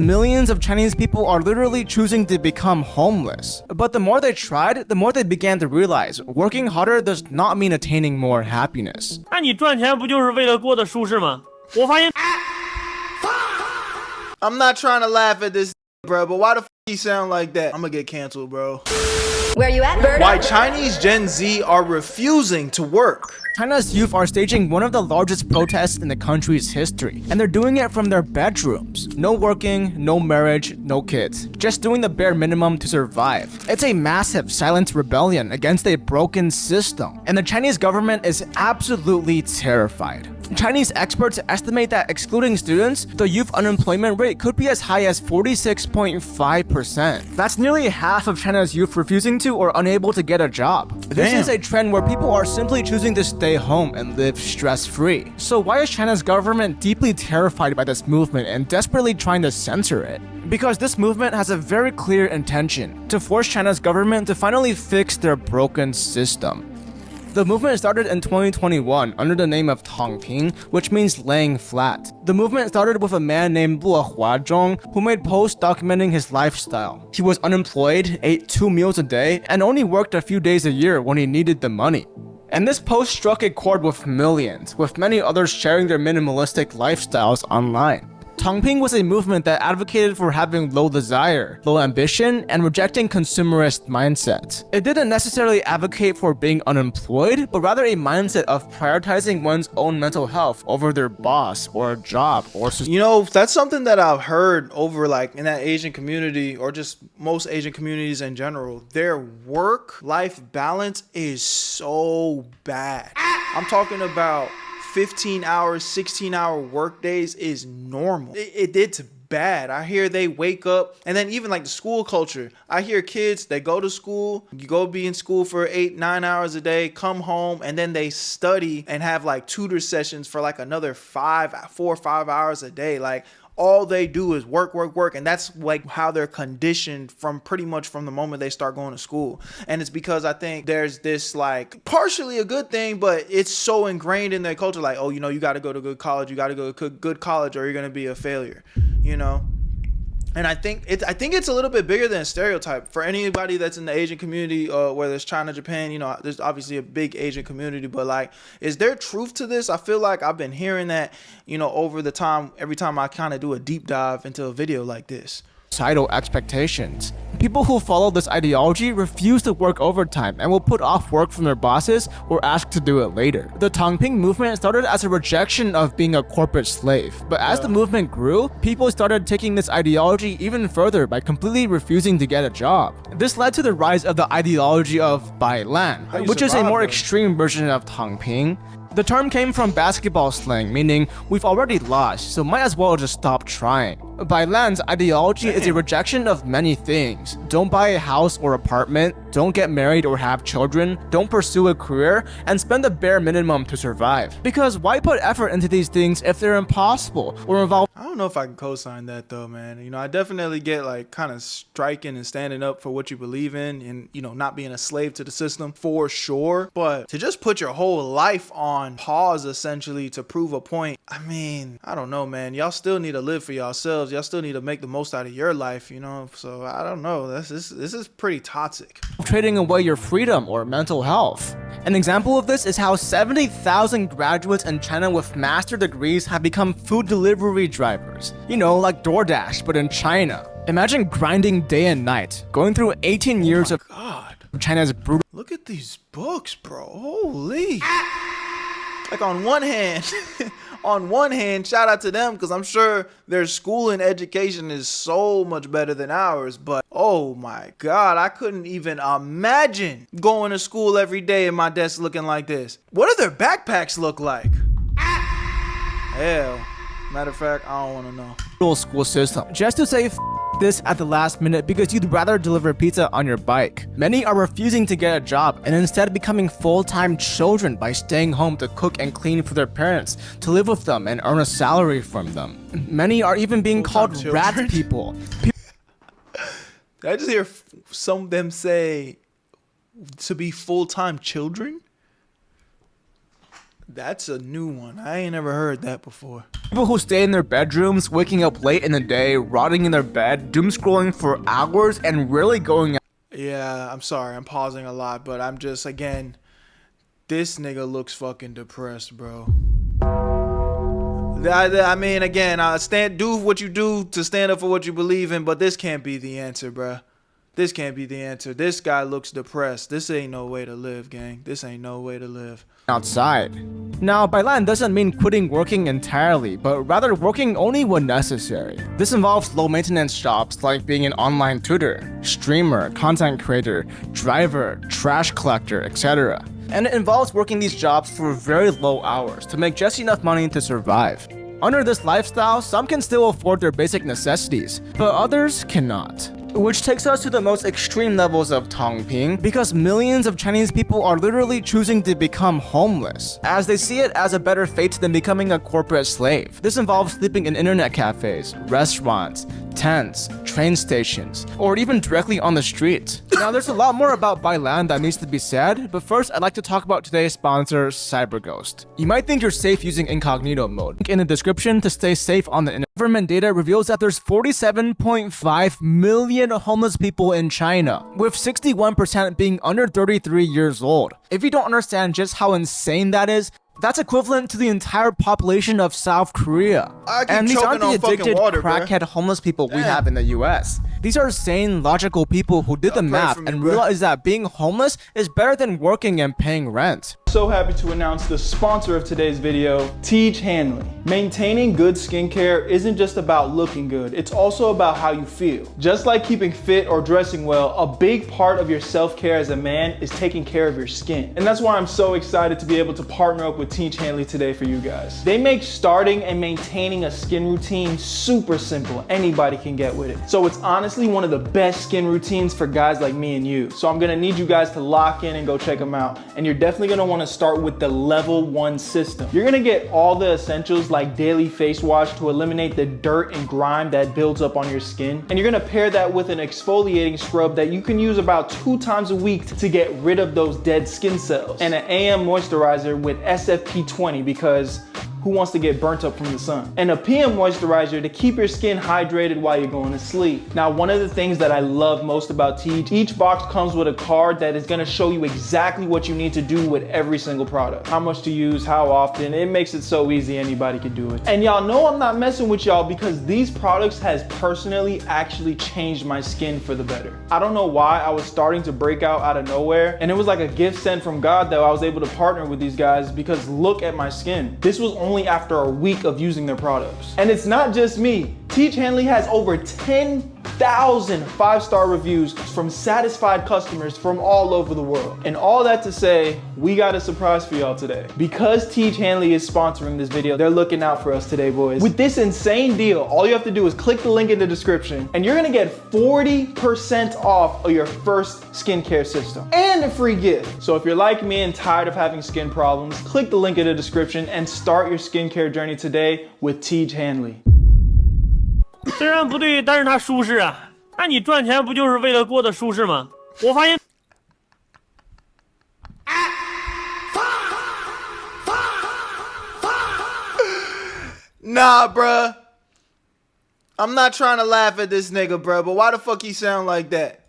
Millions of Chinese people are literally choosing to become homeless. But the more they tried, the more they began to realize working harder does not mean attaining more happiness. 那你赚钱不就是为了过得舒适吗？我发现 I'm not trying to laugh at this, bro, but why the f he sound like that? I'm gonna get canceled, bro. Where you at, Berto? Why Chinese Gen Z are refusing to work. China's youth are staging one of the largest protests in the country's history, and they're doing it from their bedrooms. No working, no marriage, no kids. Just doing the bare minimum to survive. It's a massive silent rebellion against a broken system, and the Chinese government is absolutely terrified. Chinese experts estimate that excluding students, the youth unemployment rate could be as high as 46.5%. That's nearly half of China's youth refusing to or unable to get a job. This is a trend where people are simply choosing to stay home and live stress-free. So why is China's government deeply terrified by this movement and desperately trying to censor it? Because this movement has a very clear intention: to force China's government to finally fix their broken system. The movement started in 2021 under the name of Tongping, which means laying flat. The movement started with a man named Luo Huazhong who made posts documenting his lifestyle. He was unemployed, ate 2 meals a day, and only worked a few days a year when he needed the money. And this post struck a chord with millions, with many others sharing their minimalistic lifestyles online. Tongping was a movement that advocated for having low desire, low ambition, and rejecting consumerist mindsets. It didn't necessarily advocate for being unemployed, but rather a mindset of prioritizing one's own mental health over their boss or job or You know, that's something that I've heard over like in that Asian community or just most Asian communities in general. Their work-life balance is so bad. I'm talking about 15 hours, 16-hour work days is normal. It's bad. I hear they wake up, and then even like the school culture. I hear kids, they go to school, you go be in school for 8-9 hours a day, come home, and then they study and have like tutor sessions for like another 4 or 5 hours a day. Like all they do is work, and that's like how they're conditioned from pretty much from the moment they start going to school. And it's because I think there's this like partially a good thing, but it's so ingrained in their culture, like, oh, you know, you got to go to good college, you got to go to good college, or you're gonna be a failure, you know. And I think it's a little bit bigger than a stereotype. For anybody that's in the Asian community, whether it's China, Japan, you know, there's obviously a big Asian community, but like, is there truth to this? I feel like I've been hearing that, you know, over the time, every time I kind of do a deep dive into a video like this. Societal expectations. People who follow this ideology refuse to work overtime and will put off work from their bosses or ask to do it later. The Tongping movement started as a rejection of being a corporate slave, but as the movement grew, people started taking this ideology even further by completely refusing to get a job. This led to the rise of the ideology of Bailan, which is a more extreme version of Tongping. The term came from basketball slang, meaning we've already lost, so might as well just stop trying. Bailan's ideology is a rejection of many things. Don't buy a house or apartment, don't get married or have children, don't pursue a career, and spend the bare minimum to survive. Because why put effort into these things if they're impossible or involve— I don't know if I can co-sign that though, man. You know, I definitely get like kind of striking and standing up for what you believe in and, you know, not being a slave to the system for sure. But to just put your whole life on pause essentially to prove a point, I mean, I don't know, man. Y'all still need to live for yourselves. Y'all still need to make the most out of your life, you know? So I don't know. This is pretty toxic. Trading away your freedom or mental health. An example of this is how 70,000 graduates in China with master degrees have become food delivery drivers. You know, like DoorDash, but in China. Imagine grinding day and night, going through 18 years of China's brutal— Look at these books, bro. Holy. Like on one hand, shout out to them because I'm sure their school and education is so much better than ours. But oh my God, I couldn't even imagine going to school every day and my desk looking like this. What do their backpacks look like? Hell, matter of fact, I don't want to know. School system, just to say this at the last minute because you'd rather deliver pizza on your bike. Many are refusing to get a job and instead becoming full-time children by staying home to cook and clean for their parents, to live with them and earn a salary from them. Many are even being called rat people. Did I just hear some of them say to be full-time children? That's a new one. I ain't never heard that before. People who stay in their bedrooms, waking up late in the day, rotting in their bed, doom scrolling for hours, and rarely going out. Yeah, I'm sorry. I'm pausing a lot, but I'm just, again, this nigga looks fucking depressed, bro. I mean, again, do what you do to stand up for what you believe in, but this can't be the answer, bro. This can't be the answer. This guy looks depressed. This ain't no way to live, gang. This ain't no way to live. Outside. Now, bailan doesn't mean quitting working entirely, but rather working only when necessary. This involves low-maintenance jobs like being an online tutor, streamer, content creator, driver, trash collector, etc. And it involves working these jobs for very low hours to make just enough money to survive. Under this lifestyle, some can still afford their basic necessities, but others cannot. Which takes us to the most extreme levels of tongping, because millions of Chinese people are literally choosing to become homeless, as they see it as a better fate than becoming a corporate slave. This involves sleeping in internet cafes, restaurants, tents, train stations, or even directly on the street. Now, there's a lot more about bailan that needs to be said, but first I'd like to talk about today's sponsor, CyberGhost. You might think you're safe using incognito mode. Link in the description to stay safe on the internet. Government data reveals that there's 47.5 million homeless people in China, with 61% being under 33 years old. If you don't understand just how insane that is, that's equivalent to the entire population of South Korea. And these aren't the addicted, crackhead homeless people we have in the US. These are sane, logical people who did the math and realized that being homeless is better than working and paying rent. So happy to announce the sponsor of today's video, Tej Hanley. Maintaining good skincare isn't just about looking good, it's also about how you feel. Just like keeping fit or dressing well, a big part of your self-care as a man is taking care of your skin. And that's why I'm so excited to be able to partner up with Tej Hanley today for you guys. They make starting and maintaining a skin routine super simple. Anybody can get with it. So it's honestly one of the best skin routines for guys like me and you. So I'm gonna need you guys to lock in and go check them out. And you're definitely gonna want to start with the level 1 system. You're gonna get all the essentials like daily face wash to eliminate the dirt and grime that builds up on your skin. And you're gonna pair that with an exfoliating scrub that you can use about 2 times a week to get rid of those dead skin cells. And an AM moisturizer with SFP20 because who wants to get burnt up from the sun? And a PM moisturizer to keep your skin hydrated while you're going to sleep. Now, one of the things that I love most about Tej, each box comes with a card that is gonna show you exactly what you need to do with every single product. How much to use, how often. It makes it so easy, anybody can do it. And y'all know I'm not messing with y'all because these products has personally actually changed my skin for the better. I don't know why I was starting to break out of nowhere, and it was like a gift sent from God that I was able to partner with these guys because look at my skin. This was only after a week of using their products. And it's not just me. Tej Hanley has over 10,000 5-star reviews from satisfied customers from all over the world. And all that to say, we got a surprise for y'all today. Because Tej Hanley is sponsoring this video, they're looking out for us today, boys. With this insane deal, all you have to do is click the link in the description and you're gonna get 40% off of your first skincare system and a free gift. So if you're like me and tired of having skin problems, click the link in the description and start your skincare journey today with Tej Hanley. 虽然不对，但是它舒适啊。那你赚钱不就是为了过得舒适吗？我发现。Nah, bruh. I'm not trying to laugh at this nigga, bruh, but why the fuck he sound like that?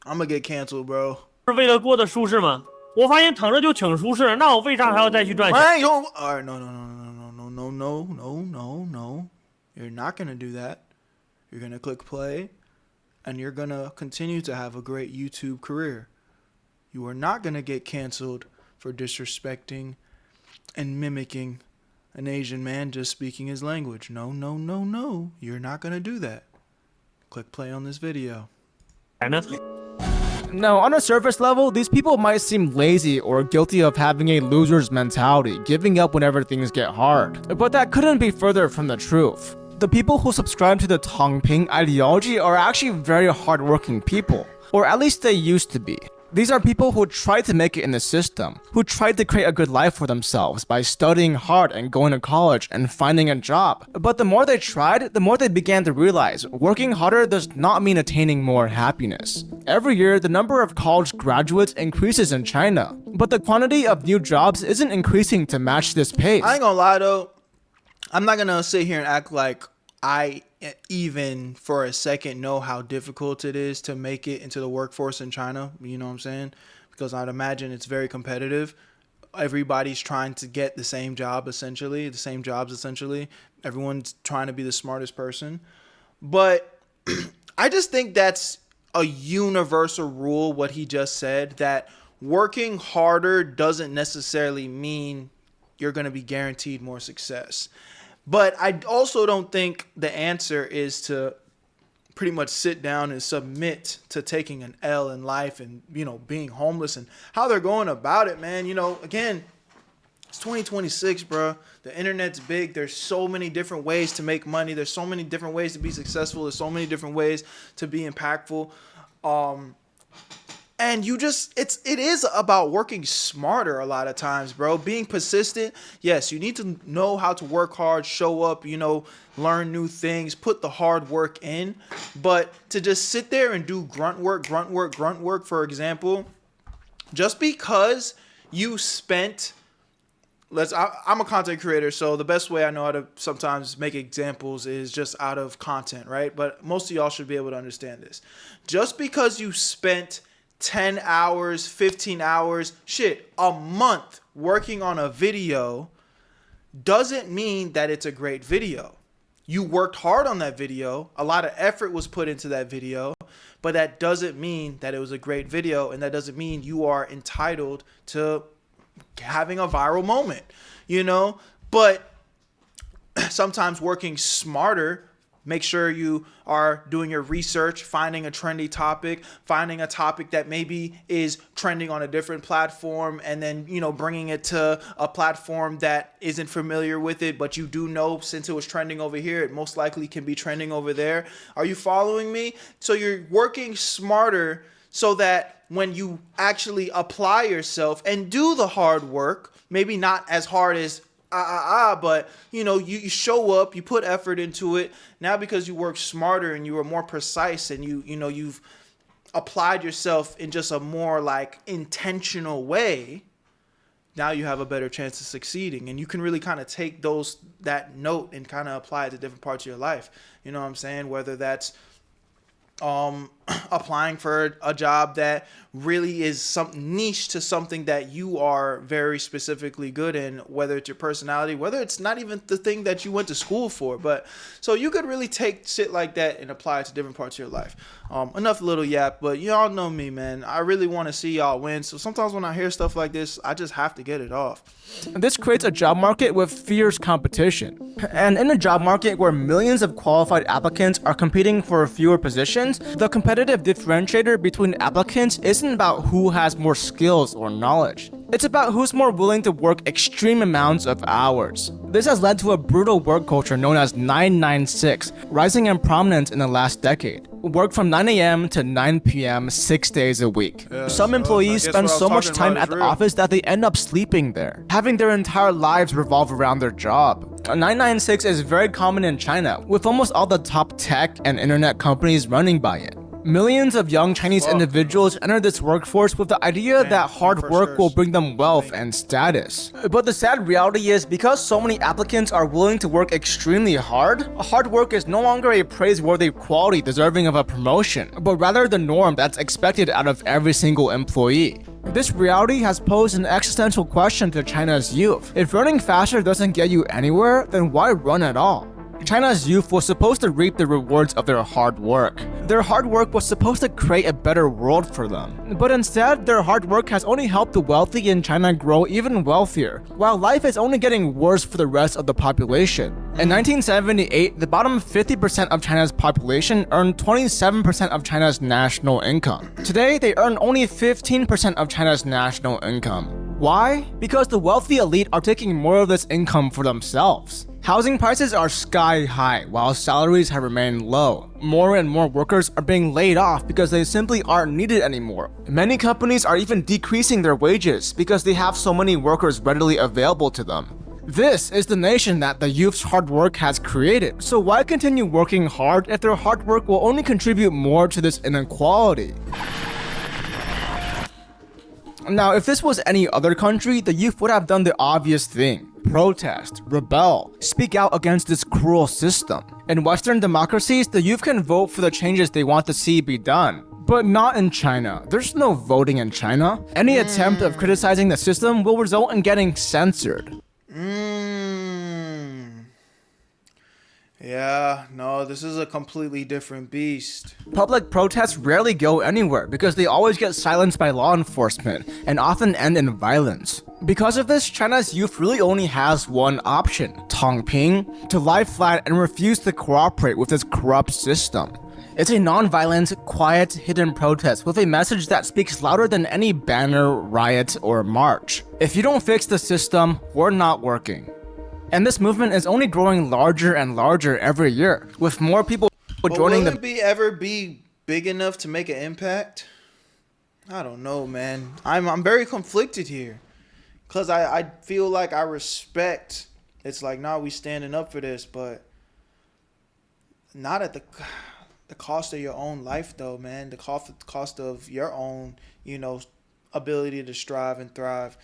I'm gonna get canceled, bro. 是为了过得舒适吗？我发现躺着就挺舒适，那我为啥还要再去赚钱？ Alright, no. You're not gonna do that. You're gonna click play, and you're gonna continue to have a great YouTube career. You are not gonna get canceled for disrespecting and mimicking an Asian man just speaking his language. No. You're not gonna do that. Click play on this video. Now, on a surface level, these people might seem lazy or guilty of having a loser's mentality, giving up whenever things get hard. But that couldn't be further from the truth. The people who subscribe to the tongping ideology are actually very hardworking people, or at least they used to be. These are people who tried to make it in the system, who tried to create a good life for themselves by studying hard and going to college and finding a job. But the more they tried, the more they began to realize working harder does not mean attaining more happiness. Every year, the number of college graduates increases in China, But the quantity of new jobs isn't increasing to match this pace. I ain't gonna lie though, I'm not gonna sit here and act like I even for a second know how difficult it is to make it into the workforce in China. You know what I'm saying? Because I'd imagine it's very competitive. Everybody's trying to get the same job essentially, the same jobs essentially. Everyone's trying to be the smartest person. But I just think that's a universal rule, what he just said, that working harder doesn't necessarily mean you're going to be guaranteed more success. But I also don't think the answer is to pretty much sit down and submit to taking an L in life and, you know, being homeless and how they're going about it, man. You know, again, it's 2026, bro. The internet's big. There's so many different ways to make money. There's so many different ways to be successful. There's so many different ways to be impactful. And it is about working smarter a lot of times, bro. Being persistent. Yes, you need to know how to work hard, show up, you know, learn new things, put the hard work in. But to just sit there and do grunt work, for example, just because you spent, I'm a content creator, so the best way I know how to sometimes make examples is just out of content, right? But most of y'all should be able to understand this. Just because you spent 10 hours, 15 hours, a month working on a video doesn't mean that it's a great video. You worked hard on that video. A lot of effort was put into that video, but that doesn't mean that it was a great video, and that doesn't mean you are entitled to having a viral moment, you know? But sometimes working smarter, make sure you are doing your research, finding a trendy topic, finding a topic that maybe is trending on a different platform, and then, you know, bringing it to a platform that isn't familiar with it, but you do know since it was trending over here, it most likely can be trending over there. Are you following me? So you're working smarter so that when you actually apply yourself and do the hard work, maybe not as hard as but you know, you show up, you put effort into it. Now because you work smarter and you are more precise and you've applied yourself in just a more like intentional way, now you have a better chance of succeeding. And you can really kind of take that note and kind of apply it to different parts of your life. You know what I'm saying? Whether that's applying for a job that really is some niche to something that you are very specifically good in, whether it's your personality, whether it's not even the thing that you went to school for. But so you could really take shit like that and apply it to different parts of your life. Enough little yap, but y'all know me, man. I really want to see y'all win. So sometimes when I hear stuff like this, I just have to get it off. This creates a job market with fierce competition. And in a job market where millions of qualified applicants are competing for fewer positions, the competitive differentiator between applicants isn't about who has more skills or knowledge. It's about who's more willing to work extreme amounts of hours. This has led to a brutal work culture known as 996, rising in prominence in the last decade. Work from 9 a.m. to 9 p.m. 6 days a week. Some employees spend so much time at the office that they end up sleeping there, having their entire lives revolve around their job. 996 is very common in China, with almost all the top tech and internet companies running by it. Millions of young Chinese individuals enter this workforce with the idea that hard work will bring them wealth and status. But the sad reality is, because so many applicants are willing to work extremely hard work is no longer a praiseworthy quality deserving of a promotion, but rather the norm that's expected out of every single employee. This reality has posed an existential question to China's youth. If running faster doesn't get you anywhere, then why run at all? China's youth was supposed to reap the rewards of their hard work. Their hard work was supposed to create a better world for them. But instead, their hard work has only helped the wealthy in China grow even wealthier, while life is only getting worse for the rest of the population. In 1978, the bottom 50% of China's population earned 27% of China's national income. Today, they earn only 15% of China's national income. Why? Because the wealthy elite are taking more of this income for themselves. Housing prices are sky high, while salaries have remained low. More and more workers are being laid off because they simply aren't needed anymore. Many companies are even decreasing their wages because they have so many workers readily available to them. This is the nation that the youth's hard work has created. So why continue working hard if their hard work will only contribute more to this inequality? Now, if this was any other country, the youth would have done the obvious thing. Protest, rebel, speak out against this cruel system. In Western democracies, the youth can vote for the changes they want to see be done. But not in China. There's no voting in China. Any attempt of criticizing the system will result in getting censored. Yeah, no, this is a completely different beast. Public protests rarely go anywhere because they always get silenced by law enforcement and often end in violence. Because of this, China's youth really only has one option, Tongping, to lie flat and refuse to cooperate with this corrupt system. It's a non-violent, quiet, hidden protest with a message that speaks louder than any banner, riot, or march. If you don't fix the system, we're not working. And this movement is only growing larger and larger every year, with more people joining the... Will it ever be big enough to make an impact? I don't know, man. I'm very conflicted here. Because I feel like I respect... It's like, nah, we standing up for this, but... Not at the cost of your own life, though, man. The cost of your own, ability to strive and thrive.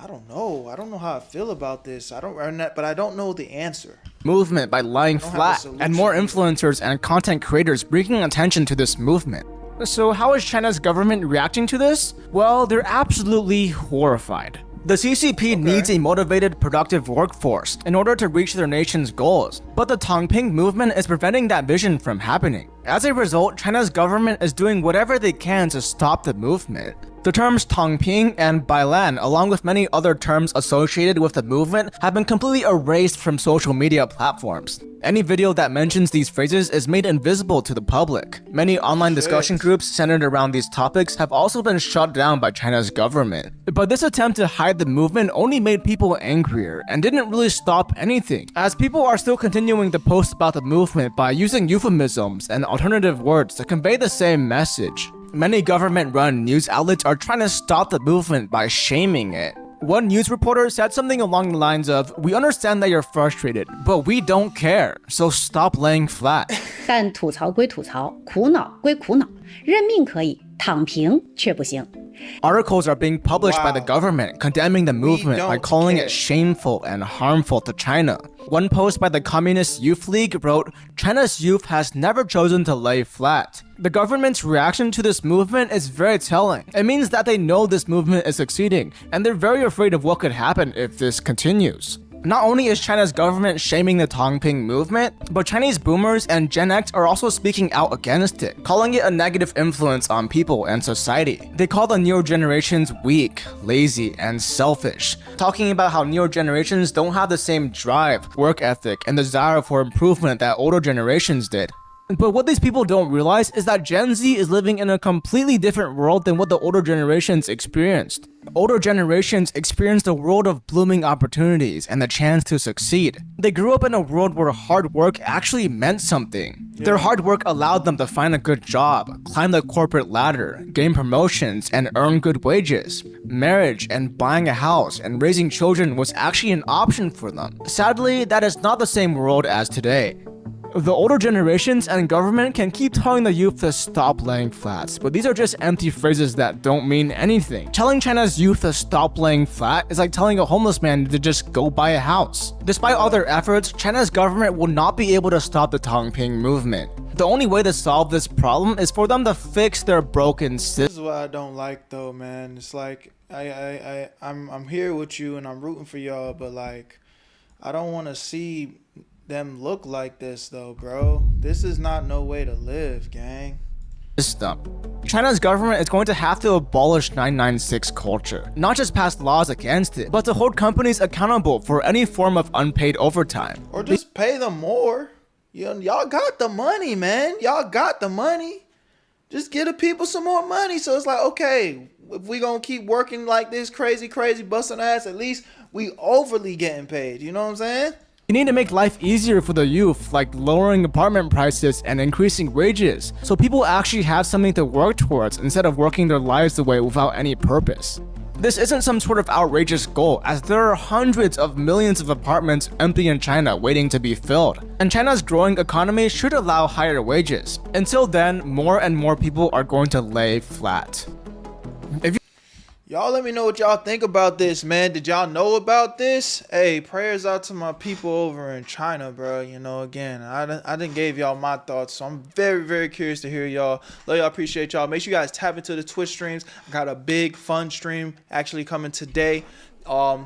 I don't know. I don't know how I feel about this. But I don't know the answer. Movement by lying flat, and more influencers and content creators bringing attention to this movement. So how is China's government reacting to this? Well, they're absolutely horrified. The CCP needs a motivated, productive workforce in order to reach their nation's goals, but the Tongping movement is preventing that vision from happening. As a result, China's government is doing whatever they can to stop the movement. The terms Tongping and Bailan, along with many other terms associated with the movement, have been completely erased from social media platforms. Any video that mentions these phrases is made invisible to the public. Many online discussion groups centered around these topics have also been shut down by China's government. But this attempt to hide the movement only made people angrier and didn't really stop anything, as people are still continuing to post about the movement by using euphemisms and alternative words to convey the same message. Many government-run news outlets are trying to stop the movement by shaming it. One news reporter said something along the lines of, "We understand that you're frustrated, but we don't care, so stop laying flat." 但吐槽归吐槽，苦恼归苦恼，认命可以，躺平却不行。 Articles are being published by the government condemning the movement by calling it shameful and harmful to China. One post by the Communist Youth League wrote, "China's youth has never chosen to lay flat." The government's reaction to this movement is very telling. It means that they know this movement is succeeding, and they're very afraid of what could happen if this continues. Not only is China's government shaming the Tongping movement, but Chinese boomers and Gen X are also speaking out against it, calling it a negative influence on people and society. They call the newer generations weak, lazy, and selfish, talking about how newer generations don't have the same drive, work ethic, and desire for improvement that older generations did. But what these people don't realize is that Gen Z is living in a completely different world than what the older generations experienced. Older generations experienced a world of blooming opportunities and the chance to succeed. They grew up in a world where hard work actually meant something. Their hard work allowed them to find a good job, climb the corporate ladder, gain promotions, and earn good wages. Marriage and buying a house and raising children was actually an option for them. Sadly, that is not the same world as today. The older generations and government can keep telling the youth to stop laying flats, but these are just empty phrases that don't mean anything. Telling China's youth to stop laying flat is like telling a homeless man to just go buy a house. Despite all their efforts, China's government will not be able to stop the Tongping movement. The only way to solve this problem is for them to fix their broken system. This is what I don't like, though, man. It's like I'm here with you and I'm rooting for y'all, but like I don't want to see them look like this, though, bro. This is not no way to live, gang. China's government is going to have to abolish 996 culture, not just pass laws against it, but to hold companies accountable for any form of unpaid overtime. Or just pay them more. Y'all got the money, man. Y'all got the money. Just give the people some more money. So it's like, okay, if we gonna keep working like this, crazy, busting ass, at least we overly getting paid. You know what I'm saying? You need to make life easier for the youth, like lowering apartment prices and increasing wages, so people actually have something to work towards instead of working their lives away without any purpose. This isn't some sort of outrageous goal, as there are hundreds of millions of apartments empty in China waiting to be filled, and China's growing economy should allow higher wages. Until then, more and more people are going to lay flat. Y'all let me know what y'all think about this, man. Did y'all know about this? Hey, prayers out to my people over in China, bro. You know, again, I didn't gave y'all my thoughts, so I'm very, very curious to hear y'all. Love y'all, appreciate y'all. Make sure you guys tap into the Twitch streams. I got a big fun stream actually coming today.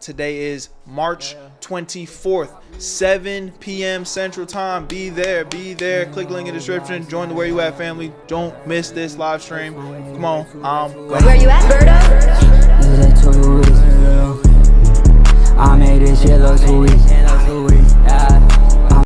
Today is March 24th, 7 p.m. Central Time. Be there. Click the link in the description. Join the Where You At family. Don't miss this live stream. Come on. Where you at, Berto?